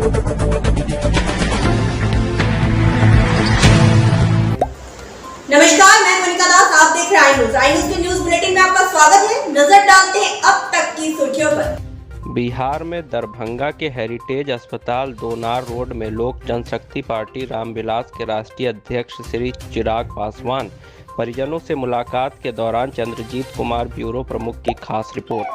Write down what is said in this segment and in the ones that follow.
नमस्कार, मैं मोनिका दास, आप देख रहे हैं आई न्यूज के न्यूज बुलेटिन में आपका स्वागत है। नजर डालते हैं अब तक की सुर्खियों पर। बिहार में दरभंगा के हेरिटेज अस्पताल दोनार रोड में लोक जनशक्ति पार्टी रामविलास के राष्ट्रीय अध्यक्ष श्री चिराग पासवान परिजनों से मुलाकात के दौरान चंद्रजीत कुमार ब्यूरो प्रमुख की खास रिपोर्ट।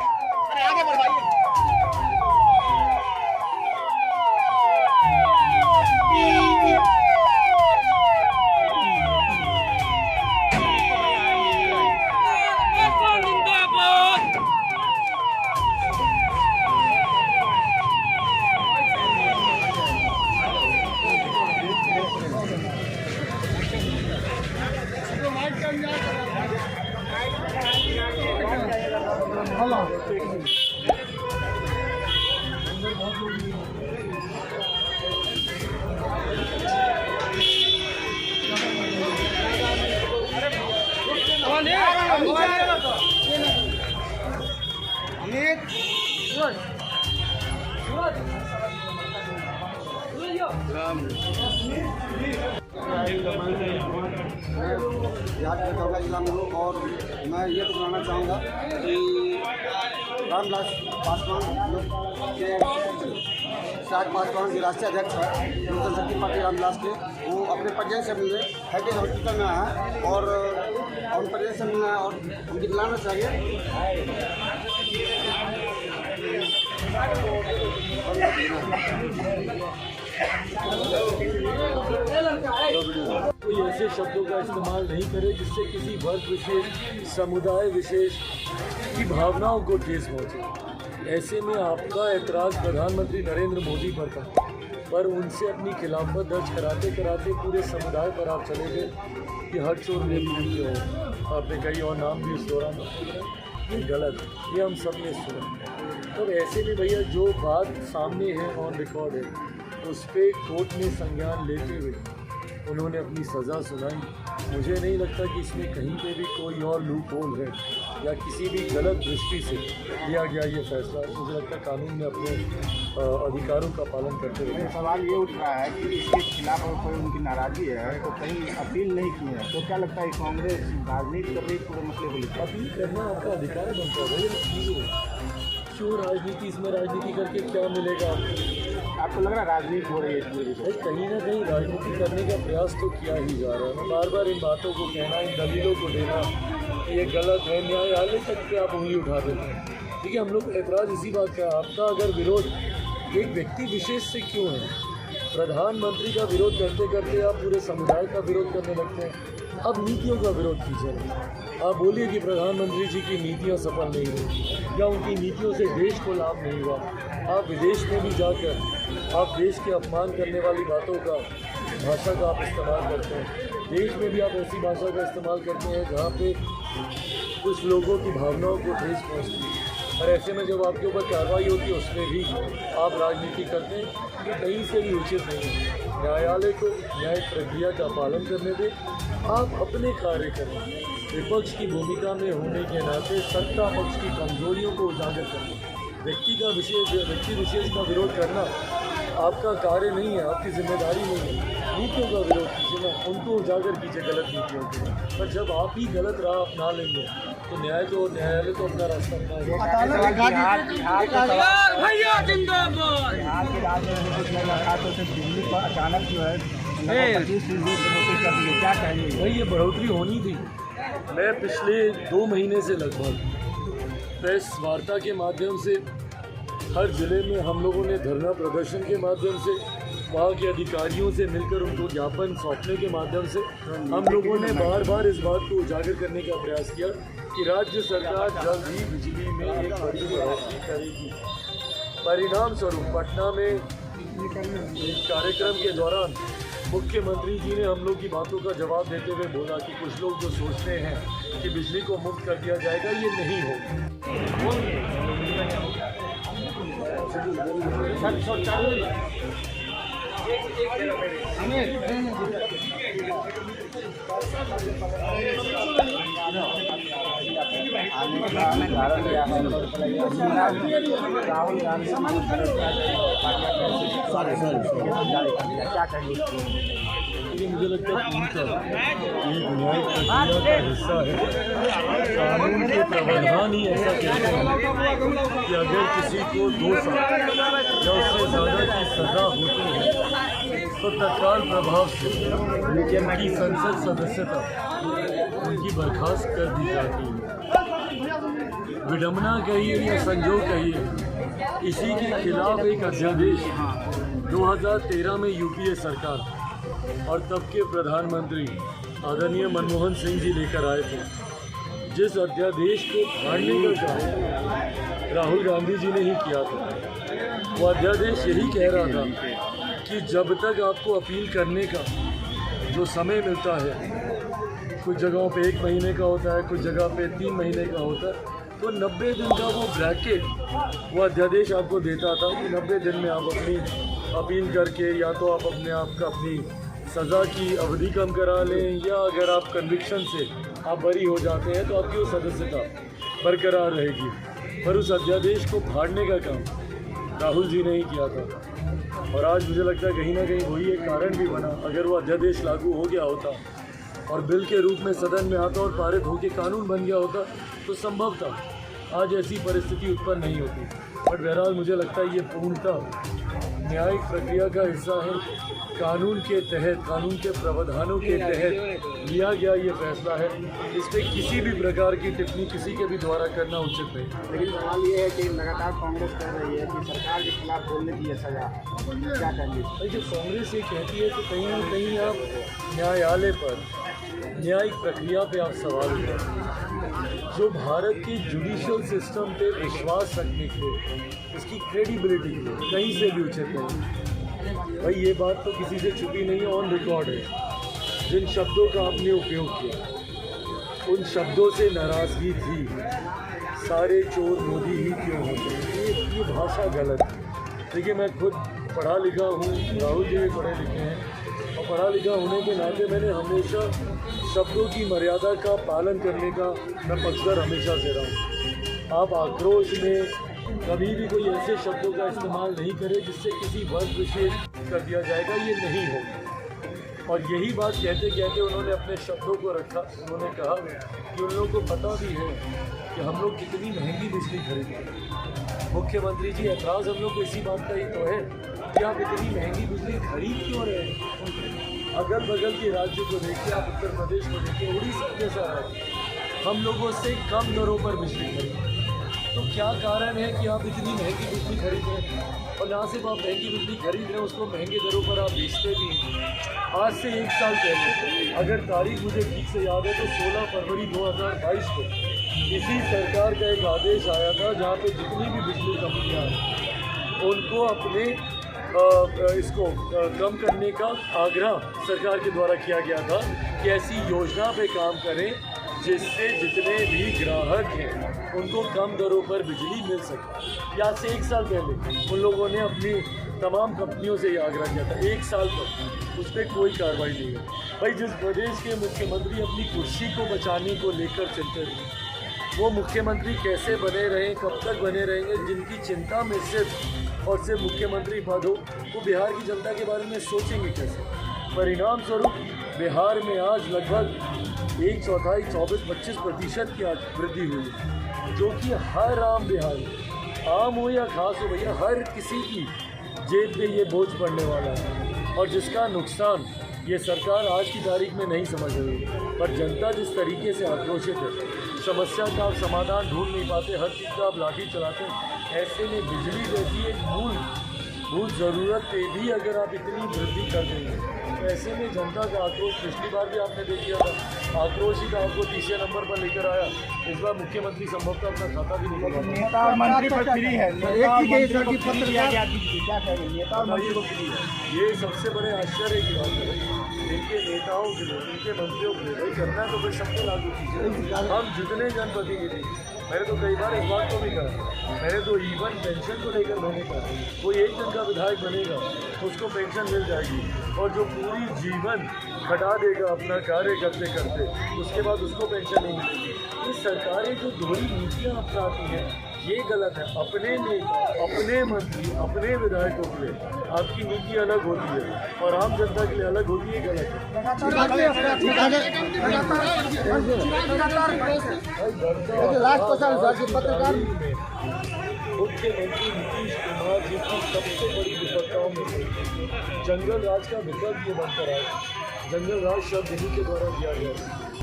बिहार के दरभंगा जिला में हूँ और मैं ये बताना चाहूँगा कि रामविलास पासवान के चिराग पासवान जो राष्ट्रीय अध्यक्ष है लोक जनशक्ति पार्टी रामविलास के, वो अपने परिजन से मिलने हेरिटेज हॉस्पिटल में आया है और उन परिजन से मिलना है और उनकी दिलाना चाहिए। कोई ऐसे शब्दों का इस्तेमाल नहीं करे जिससे किसी वर्ग विशेष, समुदाय विशेष की भावनाओं को ठेस पहुँचे। ऐसे में आपका ऐतराज़ प्रधानमंत्री नरेंद्र मोदी पर था, पर उनसे अपनी खिलाफत दर्ज कराते कराते पूरे समुदाय पर आप चले गए कि हर चोर नेतृत्व हो। आपने कई और नाम भी इस दौरान ये गलत है, ये हम सब ने सुना। तो ऐसे में भैया जो बात सामने है ऑन रिकॉर्ड है, उस पर कोर्ट ने संज्ञान लेते हुए उन्होंने अपनी सज़ा सुनाई। मुझे नहीं लगता कि इसमें कहीं पे भी कोई और लूप होल है या किसी भी गलत दृष्टि से लिया गया ये फैसला। मुझे लगता है कानून में अपने अधिकारों का पालन करते हुए। सवाल ये उठ रहा है कि इसके खिलाफ अगर कोई उनकी नाराज़गी है तो कहीं अपील नहीं की है, तो क्या लगता है कांग्रेस राजनीति कर रही पूरे मसले को लेकर? अपील करना आपका अधिकार बनता है। क्यों राजनीति, इसमें राजनीति करके क्या मिलेगा आपको लग रहा है राजनीति हो रही है इसमें? भाई कहीं ना कहीं राजनीति करने का प्रयास तो किया ही जा रहा है। मैं बार बार इन बातों को कहना, इन दलीलों को देना ये गलत है, न्यायालय तक पे आप उंगली उठा देते हैं। देखिए, हम लोग ऐतराज़ इसी बात का, आपका अगर विरोध एक व्यक्ति विशेष से क्यों है? प्रधानमंत्री का विरोध करते करते आप पूरे समुदाय का विरोध करने लगते हैं। अब नीतियों का विरोध कीजिए। आप बोलिए कि प्रधानमंत्री जी की नीतियाँ सफल नहीं हुई या उनकी नीतियों से देश को लाभ नहीं हुआ। आप विदेश में भी जाकर आप देश के अपमान करने वाली बातों का, भाषा का आप इस्तेमाल करते हैं। देश में भी आप ऐसी भाषा का इस्तेमाल करते हैं जहाँ पे कुछ लोगों की भावनाओं को ठेस पहुँचती है। और ऐसे में जब आपके ऊपर कार्रवाई होती है उसमें भी आप राजनीति करते हैं, ये कहीं से भी उचित नहीं है। न्यायालय को न्याय प्रक्रिया का पालन करने दें, आप अपने कार्य करें। विपक्ष की भूमिका में होने के नाते सत्ता पक्ष की कमजोरियों को उजागर करें। व्यक्ति विशेष का विरोध करना आपका कार्य नहीं है, आपकी जिम्मेदारी नहीं है। नीतियों का विरोध कीजिए ना, उनको उजागर कीजिए गलत नीतियों को। पर जब आप ही गलत राह अपना लेंगे तो न्यायालय तो अपना रास्ता अपनाएगा। अचानक जो है क्या चाहिए? भाई ये बढ़ोतरी होनी थी। मैं पिछले 2 महीने से लगभग प्रेस वार्ता के माध्यम से हर ज़िले में हम लोगों ने धरना प्रदर्शन के माध्यम से, वहाँ के अधिकारियों से मिलकर उनको ज्ञापन सौंपने के माध्यम से हम लोगों ने बार बार इस बात को उजागर करने का प्रयास किया कि राज्य सरकार जल्द ही बिजली में एक बड़ी बढ़ोतरी करेगी। परिणाम स्वरूप पटना में एक कार्यक्रम के दौरान मुख्यमंत्री जी ने हम लोग की बातों का जवाब देते हुए बोला कि कुछ लोग जो सोचते हैं कि बिजली को मुफ्त कर दिया जाएगा, ये नहीं होगा। राहुल गांधी जारी कर दिया, क्या कहेंगे? ये मुझे लगता है पूर्णतः ये न्यायिक प्रक्रिया का हिस्सा है। कानून के प्रावधान ही ऐसा कहते हैं कि अगर किसी को 2 साल या उससे ज़्यादा की सज़ा होती है तो तत्काल प्रभाव से उनकी संसद सदस्यता उनकी बर्खास्त कर दी जाती है। विडम्बना कहिए या संजोग कहिए, इसी के खिलाफ एक अध्यादेश 2013 में यूपीए सरकार और तब के प्रधानमंत्री आदरणीय मनमोहन सिंह जी लेकर आए थे। जिस अध्यादेश को फाड़ने का काम राहुल गांधी जी ने ही किया था। वो अध्यादेश यही कह रहा था कि जब तक आपको अपील करने का जो समय मिलता है, कुछ जगहों पे 1 महीने का होता है, कुछ जगह पे 3 महीने का होता है, तो 90 दिन का वो ब्रैकेट वो अध्यादेश आपको देता था कि 90 दिन में आप अपनी अपील करके या तो आप अपने आप का अपनी सज़ा की अवधि कम करा लें, या अगर आप कन्विक्शन से आप बरी हो जाते हैं तो आपकी वो सदस्यता बरकरार रहेगी। पर उस अध्यादेश को फाड़ने का काम राहुल जी ने ही किया था। और आज मुझे लगता है कहीं ना कहीं वही एक कारण भी बना। अगर वो अध्यादेश लागू हो गया होता और बिल के रूप में सदन में आता और पारित होकर कानून बन गया होता तो संभव था आज ऐसी परिस्थिति उत्पन्न नहीं होती। बट बहरहाल मुझे लगता है ये पूर्णतः न्यायिक प्रक्रिया का हिस्सा है। कानून के तहत, कानून के प्रावधानों के तहत लिया गया ये फैसला है। इस पर किसी भी प्रकार की टिप्पणी किसी के भी द्वारा करना उचित नहीं। लेकिन सवाल ये है कि लगातार कांग्रेस कह रही है कि सरकार के खिलाफ बोलने की ये सजा, क्या कहेंगे? भाई जब कांग्रेस ये कहती है तो कहीं ना कहीं आप न्यायालय पर, न्यायिक प्रक्रिया पे आप सवाल करें। जो भारत के जुडिशियल सिस्टम पे विश्वास रखने के लिए, इसकी क्रेडिबिलिटी के लिए कहीं से भी उचित नहीं। भाई ये बात तो किसी से छुपी नहीं है, ऑन रिकॉर्ड है। जिन शब्दों का आपने उपयोग किया उन शब्दों से नाराज़गी थी। सारे चोर मोदी ही क्यों होते हैं, ये भाषा गलत है। देखिए मैं खुद पढ़ा लिखा हूँ, राहुल जी भी पढ़े लिखे हैं, और पढ़ा लिखा होने के नाते मैंने हमेशा शब्दों की मर्यादा का पालन करने का मैं पक्षधर हमेशा से रहा हूँ। आप आक्रोश में कभी भी कोई ऐसे शब्दों का इस्तेमाल नहीं करें जिससे किसी वर्ग विशेष कर दिया जाएगा, ये नहीं होगा। और यही बात कहते कहते उन्होंने अपने शब्दों को रखा। उन्होंने कहा कि उन लोगों को पता भी है कि हम लोग कितनी महंगी बिजली खरीदते हैं। मुख्यमंत्री जी, ऐतराज़ हम लोग को इसी बात का ही तो है कि आप इतनी महंगी बिजली खरीद क्यों रहे हैं। अगल बगल के राज्य को देखिए, आप उत्तर प्रदेश को देखिए, उड़ीसा जैसा राज्य, हम लोगों से कम दरों पर बिजली खरीदते हैं। तो क्या कारण है कि आप इतनी महंगी बिजली खरीद रहे हैं? और जहाँ से आप महंगी बिजली खरीद रहे हैं उसको महंगे दरों पर आप बेचते भी हैं। आज से 1 साल पहले, अगर तारीख मुझे ठीक से याद है तो 16 फरवरी 2022 को इसी सरकार का एक आदेश आया था जहाँ पे जितनी भी बिजली कंपनियाँ हैं उनको अपने इसको कम करने का आग्रह सरकार के द्वारा किया गया था कि ऐसी योजना पे काम करें जिससे जितने भी ग्राहक हैं उनको कम दरों पर बिजली मिल सके। आज से 1 साल पहले उन लोगों ने अपनी तमाम कंपनियों से ये आग्रह किया था। 1 साल पर उस पर कोई कार्रवाई नहीं है। भाई जिस प्रदेश के मुख्यमंत्री अपनी कुर्सी को बचाने को लेकर चलते रहे, वो मुख्यमंत्री कैसे बने रहे, कब तक बने रहेंगे, जिनकी चिंता में सिर्फ और सिर्फ मुख्यमंत्री पद हो, वो बिहार की जनता के बारे में सोचेंगे कैसे। परिणाम स्वरूप बिहार में आज लगभग 1/4 24-25% की आज वृद्धि हुई, जो कि हर आम बिहारी, आम हो या खास हो भैया, हर किसी की जेब पे ये बोझ पड़ने वाला है। और जिसका नुकसान ये सरकार आज की तारीख में नहीं समझ रही, पर जनता जिस तरीके से आक्रोशित है, समस्या का आप समाधान ढूंढ नहीं पाते, हर चीज़ का आप लाठी चलाते हैं। ऐसे में बिजली जैसी एक मूल ज़रूरत पे भी अगर आप इतनी वृद्धि कर देंगे, तो ऐसे में जनता का आक्रोश, पिछली बार भी आपने देख लिया था, आक्रोश ही का आपको तीसरे नंबर पर लेकर आया। इस बार मुख्यमंत्री संभवतः अपना खाता भी नहीं खुलवा पाए। नेता और मंत्री पर फ्री है, नेता और मंत्री को फ्री दिया गया, क्या कहेंगे? नेता और मंत्री को फ्री है, ये सबसे बड़े आश्चर्य की बात है। इनके नेताओं के लिए, इनके मंत्रियों के लिए भाई करना है तो फिर सबको लागू कीजिए। हम जितने जनप्रतिनिधि, मैंने तो कई बार इस बात को भी कहा, मैंने तो इवन पेंशन को लेकर मैंने कहा, कोई 1 दिन का विधायक बनेगा तो उसको पेंशन मिल जाएगी, और जो पूरी जीवन खटा देगा अपना कार्य करते करते, उसके बाद उसको पेंशन नहीं मिलेगी। ये सरकारें जो दोहरी नीतियाँ अपनाती हैं, ये गलत है। अपने नेता, अपने मंत्री, अपने विधायकों के लिए आपकी नीति अलग होती है और आम जनता के लिए अलग होती है, गलत है। मुख्यमंत्री नीतीश कुमार जी की सबसे बड़ी विफलताओं में से जंगल राज का विकल्प ये बनकर आया। जंगल राज शब्द इन्हीं के द्वारा दिया गया।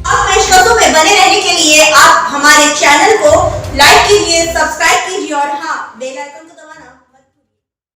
अब फ्रेश खबरों में बने रहने के लिए आप हमारे चैनल को लाइक कीजिए, सब्सक्राइब कीजिए और हाँ, बेल आइकन